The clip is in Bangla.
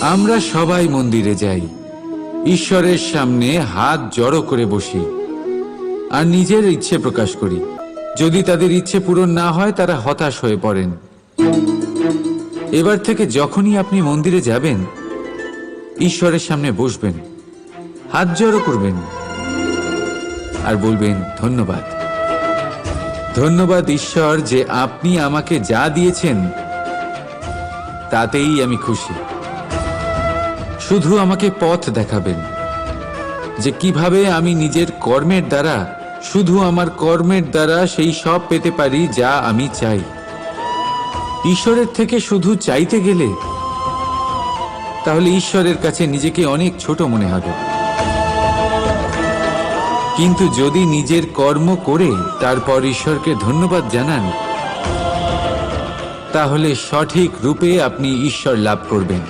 আমরা সবাই মন্দিরে যাই, ঈশ্বরের সামনে হাত জড়ো করে বসি আর নিজের ইচ্ছে প্রকাশ করি। যদি তাদের ইচ্ছে পূরণ না হয় তারা হতাশ হয়ে পড়েন। এবার থেকে যখনই আপনি মন্দিরে যাবেন, ঈশ্বরের সামনে বসবেন, হাত জড়ো করবেন আর বলবেন, ধন্যবাদ, ধন্যবাদ ঈশ্বর যে আপনি আমাকে যা দিয়েছেন তাতেই আমি খুশি। শুধু আমাকে পথ দেখাবেন যে কিভাবে আমি নিজের কর্মের দ্বারা, শুধু আমার কর্মের দ্বারা সেই সব পেতে পারি যা আমি চাই। ঈশ্বরের থেকে শুধু চাইতে গেলে তাহলে ঈশ্বরের কাছে নিজেকে অনেক ছোট মনে হবে। কিন্তু যদি নিজের কর্ম করে তারপর ঈশ্বরকে ধন্যবাদ জানান, তাহলে সঠিক রূপে আপনি ঈশ্বর লাভ করবেন।